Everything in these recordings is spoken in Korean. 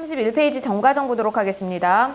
31페이지 정가정 보도록 하겠습니다.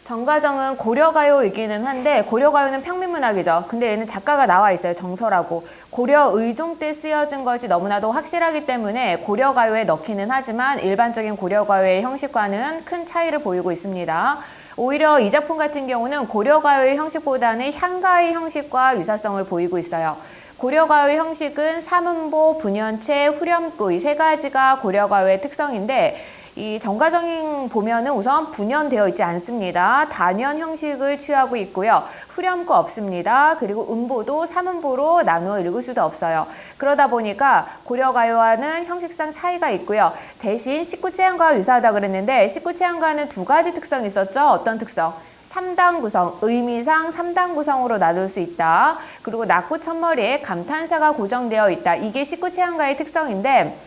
정가정은 고려가요이기는 한데 고려가요는 평민문학이죠. 근데 얘는 작가가 나와 있어요. 정서라고. 고려 의종 때 쓰여진 것이 너무나도 확실하기 때문에 고려가요에 넣기는 하지만 일반적인 고려가요의 형식과는 큰 차이를 보이고 있습니다. 오히려 이 작품 같은 경우는 고려가요의 형식보다는 향가의 형식과 유사성을 보이고 있어요. 고려가요의 형식은 사문보, 분연체, 후렴구 이 세 가지가 고려가요의 특성인데 이 정가정 보면은 우선 분연되어 있지 않습니다. 단연 형식을 취하고 있고요. 후렴구 없습니다. 그리고 음보도 사문보로 나누어 읽을 수도 없어요. 그러다 보니까 고려가요와는 형식상 차이가 있고요. 대신 식구체향가와 유사하다 그랬는데 식구체향가는 두 가지 특성이 있었죠. 어떤 특성? 3단 구성, 의미상 3단 구성으로 나눌 수 있다. 그리고 낙구 첫머리에 감탄사가 고정되어 있다. 이게 식구체향가의 특성인데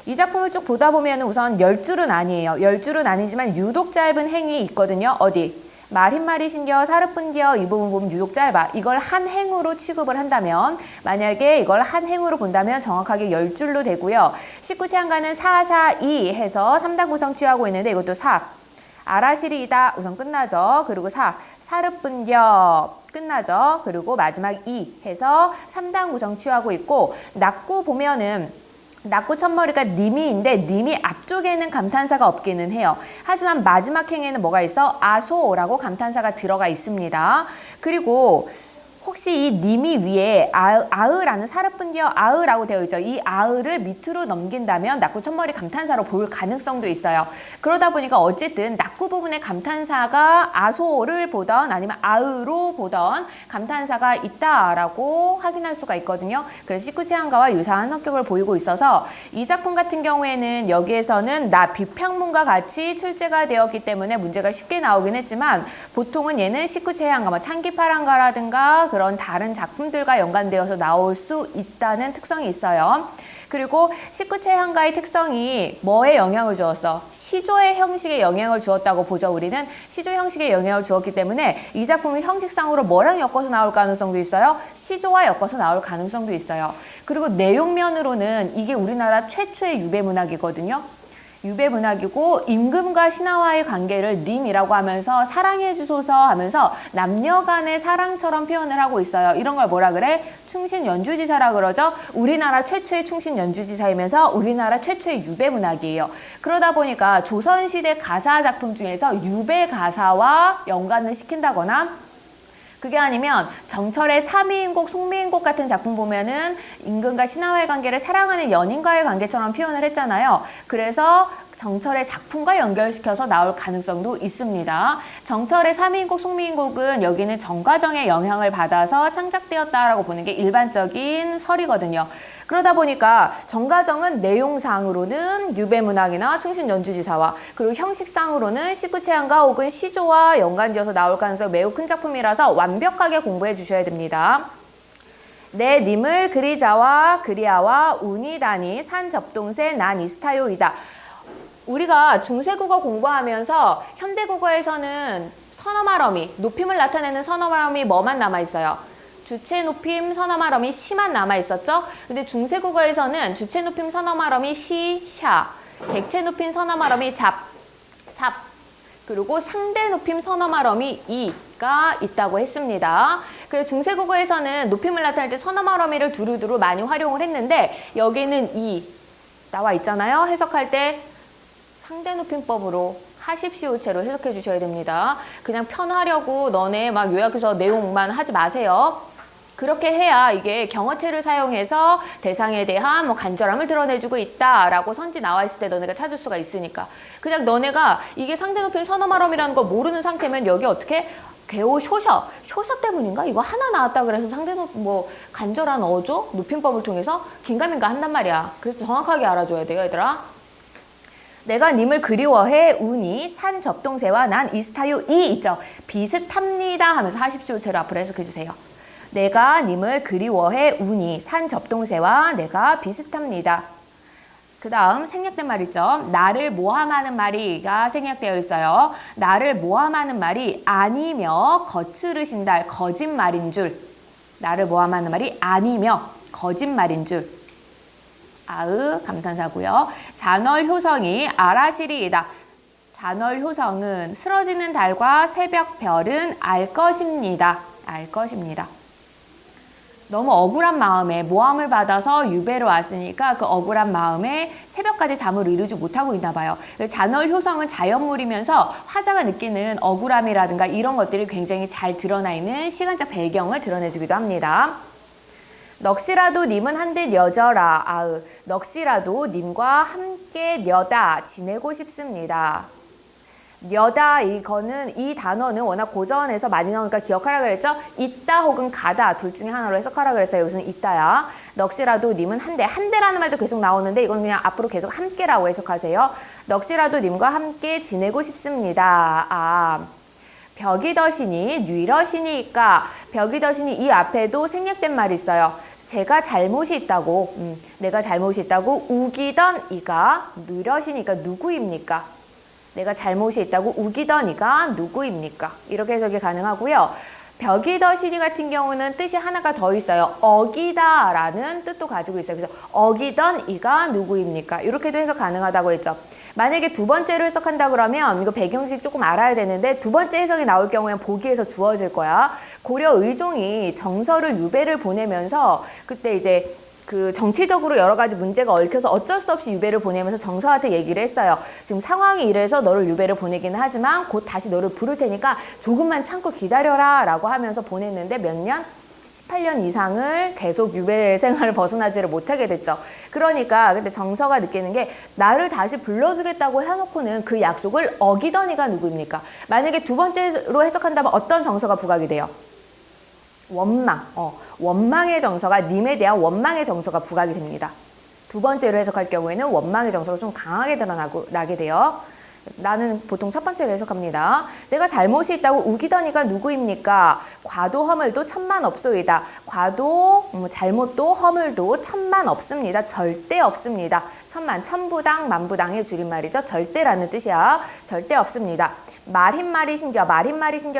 이 작품을 쭉 보다 보면 우선 10줄은 아니에요. 10줄은 아니지만 유독 짧은 행이 있거든요. 어디? 말흰말이 신겨, 사르뿐겨 이 부분 보면 유독 짧아. 이걸 한 행으로 취급을 한다면 만약에 이걸 한 행으로 본다면 정확하게 10줄로 되고요. 식구체향가는 4, 4, 2 해서 3단 구성 취하고 있는데 이것도 4. 아라시리이다 우선 끝나죠. 그리고 4. 사르뿐겨 끝나죠. 그리고 마지막 2 해서 3단 구성 취하고 있고 낙구 보면은 낙구 첫머리가 님이인데 님이 앞쪽에는 감탄사가 없기는 해요. 하지만 마지막 행에는 뭐가 있어? 아소라고 감탄사가 들어가 있습니다. 그리고 혹시 이 님이 위에 아으라는 사르뿐디어 아으라고 되어 있죠. 이 아으를 밑으로 넘긴다면 낙구 첫머리 감탄사로 보일 가능성도 있어요. 그러다 보니까 어쨌든 낙구 부분의 감탄사가 아소를 보던 아니면 아으로 보던 감탄사가 있다라고 확인할 수가 있거든요. 그래서 식구체향가와 유사한 성격을 보이고 있어서 이 작품 같은 경우에는 여기에서는 나 비평문과 같이 출제가 되었기 때문에 문제가 쉽게 나오긴 했지만 보통은 얘는 식구체향가, 뭐 창기파랑가라든가 그런 다른 작품들과 연관되어서 나올 수 있다는 특성이 있어요. 그리고 식구체향가의 특성이 뭐에 영향을 주었어? 시조의 형식에 영향을 주었다고 보죠. 우리는 시조 형식에 영향을 주었기 때문에 이 작품이 형식상으로 뭐랑 엮어서 나올 가능성도 있어요. 시조와 엮어서 나올 가능성도 있어요. 그리고 내용면으로는 이게 우리나라 최초의 유배문학이거든요. 유배문학이고 임금과 신하와의 관계를 님이라고 하면서 사랑해 주소서 하면서 남녀 간의 사랑처럼 표현을 하고 있어요. 이런 걸 뭐라 그래? 충신연주지사라 그러죠. 우리나라 최초의 충신연주지사이면서 우리나라 최초의 유배문학이에요. 그러다 보니까 조선시대 가사 작품 중에서 유배 가사와 연관을 시킨다거나 그게 아니면 정철의 삼위인곡, 송미인곡 같은 작품 보면은 임금과 신하와의 관계를 사랑하는 연인과의 관계처럼 표현을 했잖아요. 그래서 정철의 작품과 연결시켜서 나올 가능성도 있습니다. 정철의 삼위인곡, 송미인곡은 여기는 정가정의 영향을 받아서 창작되었다라고 보는 게 일반적인 설이거든요. 그러다 보니까 정가정은 내용상으로는 유배문학이나 충신연주지사와 그리고 형식상으로는 식구체향가 혹은 시조와 연관지어서 나올 가능성이 매우 큰 작품이라서 완벽하게 공부해 주셔야 됩니다. 내 님을 그리자와 그리아와 운이다니 산접동세 난 이스타요이다. 우리가 중세국어 공부하면서 현대국어에서는 선어말어미, 높임을 나타내는 선어말어미 뭐만 남아있어요? 주체 높임 선어말어미 시만 남아있었죠? 근데 중세국어에서는 주체 높임 선어말어미 시, 샤, 객체 높임 선어말어미 잡, 삽, 그리고 상대 높임 선어말어미 이가 있다고 했습니다. 그래서 중세국어에서는 높임을 나타낼 때 선어말어미를 두루두루 많이 활용을 했는데 여기는 이 나와 있잖아요. 해석할 때 상대 높임법으로 하십시오체로 해석해 주셔야 됩니다. 그냥 편하려고 너네 막 요약해서 내용만 하지 마세요. 그렇게 해야 이게 경어체를 사용해서 대상에 대한 뭐 간절함을 드러내주고 있다라고 선지 나와 있을 때 너네가 찾을 수가 있으니까. 그냥 너네가 이게 상대 높임 선어말어미라는 걸 모르는 상태면 여기 어떻게 개오 쇼셔 때문인가? 이거 하나 나왔다 그래서 상대 뭐 간절한 어조 높임법을 통해서 긴가민가 한단 말이야. 그래서 정확하게 알아줘야 돼요, 얘들아. 내가 님을 그리워해 운이 산 접동세와 난 이스타요 이 있죠. 비슷합니다 하면서 하십시오체로 앞으로 해석해 주세요. 내가 님을 그리워해 운이 산 접동세와 내가 비슷합니다. 그 다음 생략된 말 있죠. 나를 모함하는 말이가 생략되어 있어요. 나를 모함하는 말이 아니며 거칠으신달 거짓말인 줄. 나를 모함하는 말이 아니며 거짓말인 줄. 아으 감탄사고요. 잔월 효성이 아라시리이다. 잔월 효성은 쓰러지는 달과 새벽 별은 알 것입니다. 알 것입니다. 너무 억울한 마음에 모함을 받아서 유배로 왔으니까 그 억울한 마음에 새벽까지 잠을 이루지 못하고 있나 봐요. 잔월 효성은 자연물이면서 화자가 느끼는 억울함이라든가 이런 것들이 굉장히 잘 드러나 있는 시간적 배경을 드러내주기도 합니다. 넋이라도 님은 한데 려져라. 아으, 넋이라도 님과 함께 려다 지내고 싶습니다. 려다 이거는 이 단어는 워낙 고전에서 많이 나오니까 기억하라 그랬죠? 있다 혹은 가다 둘 중에 하나로 해석하라 그랬어요. 여기서는 있다야. 넋이라도 님은 한데라는 말도 계속 나오는데 이건 그냥 앞으로 계속 함께라고 해석하세요. 넋이라도 님과 함께 지내고 싶습니다. 아, 벽이더시니 뉘러시니까 벽이더시니 이 앞에도 생략된 말이 있어요. 제가 잘못이 있다고 내가 잘못이 있다고 우기던 이가 뉘러시니까 누구입니까? 내가 잘못이 있다고 우기던 이가 누구입니까? 이렇게 해석이 가능하고요. 벽이더시니 같은 경우는 뜻이 하나가 더 있어요. 어기다라는 뜻도 가지고 있어요. 그래서 어기던 이가 누구입니까? 이렇게도 해석 가능하다고 했죠. 만약에 두 번째로 해석한다 그러면 이거 배경식 조금 알아야 되는데 두 번째 해석이 나올 경우에는 보기에서 주어질 거야. 고려 의종이 정서를 유배를 보내면서 그때 이제 그 정치적으로 여러 가지 문제가 얽혀서 어쩔 수 없이 유배를 보내면서 정서한테 얘기를 했어요. 지금 상황이 이래서 너를 유배를 보내기는 하지만 곧 다시 너를 부를 테니까 조금만 참고 기다려라 라고 하면서 보냈는데 몇 년? 18년 이상을 계속 유배 생활을 벗어나지를 못하게 됐죠. 그러니까 근데 정서가 느끼는 게 나를 다시 불러주겠다고 해놓고는 그 약속을 어기던 이가 누구입니까? 만약에 두 번째로 해석한다면 어떤 정서가 부각이 돼요? 원망, 원망의 정서가 님에 대한 원망의 정서가 부각이 됩니다. 두 번째로 해석할 경우에는 원망의 정서가 좀 강하게 드러나게 돼요. 나는 보통 첫 번째로 해석합니다. 내가 잘못이 있다고 우기던 이가 누구입니까? 과도 허물도 천만 없소이다. 과도, 잘못도 허물도 천만 없습니다. 절대 없습니다. 천만, 천부당, 만부당의 줄임말이죠. 절대라는 뜻이야. 절대 없습니다. 말흰말이 신겨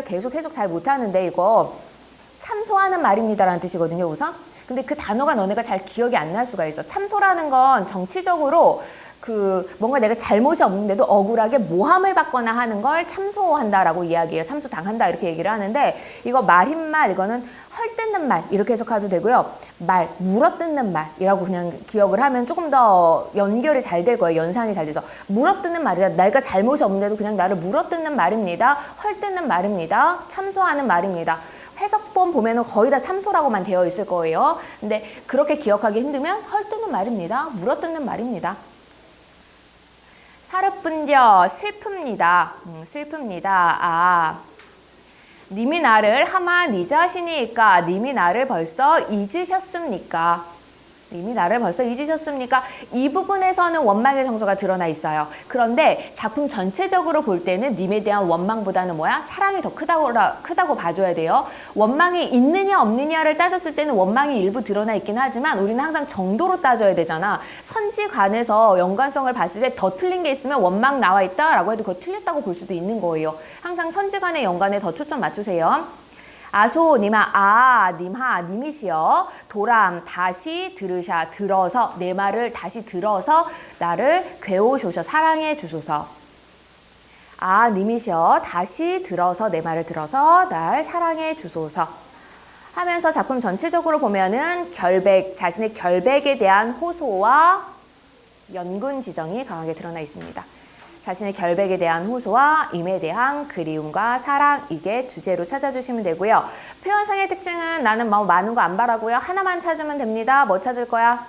계속 해석 잘 못하는데 이거 참소하는 말입니다라는 뜻이거든요, 우선. 근데 그 단어가 너네가 잘 기억이 안 날 수가 있어. 참소라는 건 정치적으로 뭔가 내가 잘못이 없는데도 억울하게 모함을 받거나 하는 걸 참소한다라고 이야기해요. 참소당한다 이렇게 얘기를 하는데 이거 말흰말 이거는 헐뜯는 말 이렇게 해석해도 되고요. 물어뜯는 말이라고 그냥 기억을 하면 조금 더 연결이 잘 될 거예요. 연상이 잘 돼서 물어뜯는 말이다. 내가 잘못이 없는데도 그냥 나를 물어뜯는 말입니다. 헐뜯는 말입니다. 참소하는 말입니다. 해석본 보면은 거의 다 참소라고만 되어 있을 거예요. 근데 그렇게 기억하기 힘들면 헐뜯는 말입니다. 물어뜯는 말입니다. 사르뿐려 슬픕니다. 슬픕니다. 아, 님이 나를 하마 잊으시니까 님이 나를 벌써 잊으셨습니까? 님이 나를 벌써 잊으셨습니까? 이 부분에서는 원망의 정서가 드러나 있어요. 그런데 작품 전체적으로 볼 때는 님에 대한 원망보다는 뭐야? 사랑이 더 크다고 봐줘야 돼요. 원망이 있느냐 없느냐를 따졌을 때는 원망이 일부 드러나 있긴 하지만 우리는 항상 정도로 따져야 되잖아. 선지관에서 연관성을 봤을 때 더 틀린 게 있으면 원망 나와 있다라고 해도 그거 틀렸다고 볼 수도 있는 거예요. 항상 선지관의 연관에 더 초점 맞추세요. 아소 님아 님하 님이시여 도람 다시 들으샤 들어서 내 말을 다시 들어서 나를 괴오쇼셔 사랑해 주소서. 아 님이시여 다시 들어서 내 말을 들어서 날 사랑해 주소서 하면서 작품 전체적으로 보면은 자신의 결백에 대한 호소와 연군 지정이 강하게 드러나 있습니다. 자신의 결백에 대한 호소와 임에 대한 그리움과 사랑 이게 주제로 찾아주시면 되고요. 표현상의 특징은 나는 뭐 많은 거 안 바라고요. 하나만 찾으면 됩니다. 뭐 찾을 거야?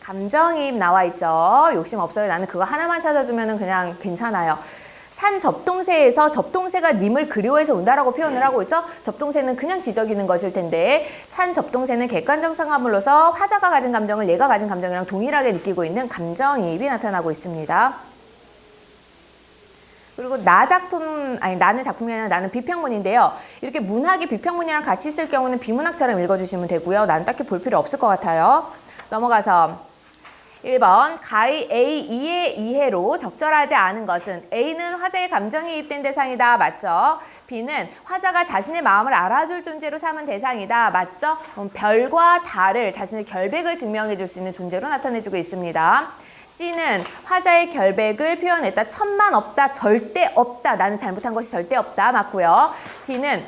감정이입 나와 있죠. 욕심 없어요. 나는 그거 하나만 찾아주면 그냥 괜찮아요. 산 접동새에서 접동새가 님을 그리워해서 온다라고 표현을 하고 있죠. 접동새는 그냥 지저귀는 것일 텐데 산 접동새는 객관적 상하물로서 화자가 가진 감정을 얘가 가진 감정이랑 동일하게 느끼고 있는 감정이입이 나타나고 있습니다. 그리고 나는 작품이 아니라 나는 비평문인데요. 이렇게 문학이 비평문이랑 같이 쓸 경우는 비문학처럼 읽어주시면 되고요. 난 딱히 볼 필요 없을 것 같아요. 넘어가서 1번 가의 A, E의 이해로 적절하지 않은 것은 A는 화자의 감정이입된 대상이다. 맞죠? B는 화자가 자신의 마음을 알아줄 존재로 삼은 대상이다. 맞죠? 별과 달을 자신의 결백을 증명해 줄 수 있는 존재로 나타내주고 있습니다. C는 화자의 결백을 표현했다. 천만 없다. 절대 없다. 나는 잘못한 것이 절대 없다. 맞고요. D는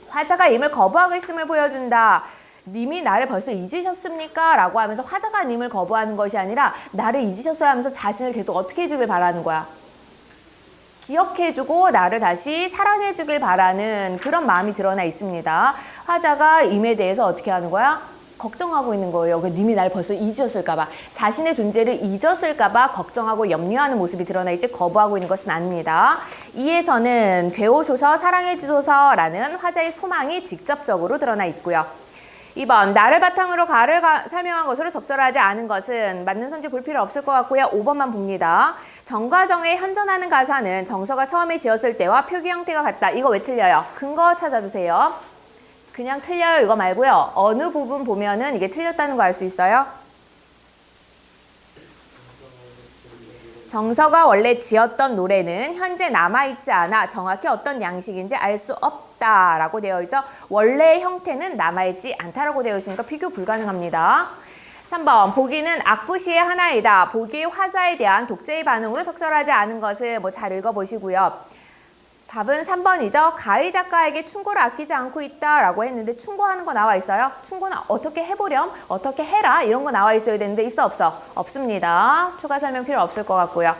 화자가 임을 거부하고 있음을 보여준다. 님이 나를 벌써 잊으셨습니까? 라고 하면서 화자가 님을 거부하는 것이 아니라 나를 잊으셨어야 하면서 자신을 계속 어떻게 해주길 바라는 거야. 기억해주고 나를 다시 사랑해주길 바라는 그런 마음이 드러나 있습니다. 화자가 임에 대해서 어떻게 하는 거야? 걱정하고 있는 거예요. 님이 날 벌써 잊으셨을까봐, 자신의 존재를 잊었을까봐 걱정하고 염려하는 모습이 드러나 있지 거부하고 있는 것은 아닙니다. 이에서는 괴오소서 사랑해주소서라는 화자의 소망이 직접적으로 드러나 있고요. 2번 나를 바탕으로 가를 설명한 것으로 적절하지 않은 것은 맞는 선지 볼 필요 없을 것 같고요. 5번만 봅니다. 정과정에 현존하는 가사는 정서가 처음에 지었을 때와 표기 형태가 같다. 이거 왜 틀려요? 근거 찾아주세요. 그냥 틀려요 이거 말고요. 어느 부분 보면은 이게 틀렸다는 거 알 수 있어요? 정서가 원래 지었던 노래는 현재 남아있지 않아 정확히 어떤 양식인지 알 수 없다라고 되어 있죠. 원래의 형태는 남아있지 않다라고 되어 있으니까 비교 불가능합니다. 3번 보기는 악부시의 하나이다. 보기의 화자에 대한 독재의 반응으로 적절하지 않은 것을 잘 읽어보시고요. 답은 3번이죠. 가희 작가에게 충고를 아끼지 않고 있다라고 했는데 충고하는 거 나와 있어요? 충고는 어떻게 해보렴? 어떻게 해라? 이런 거 나와 있어야 되는데 있어 없어? 없습니다. 추가 설명 필요 없을 것 같고요.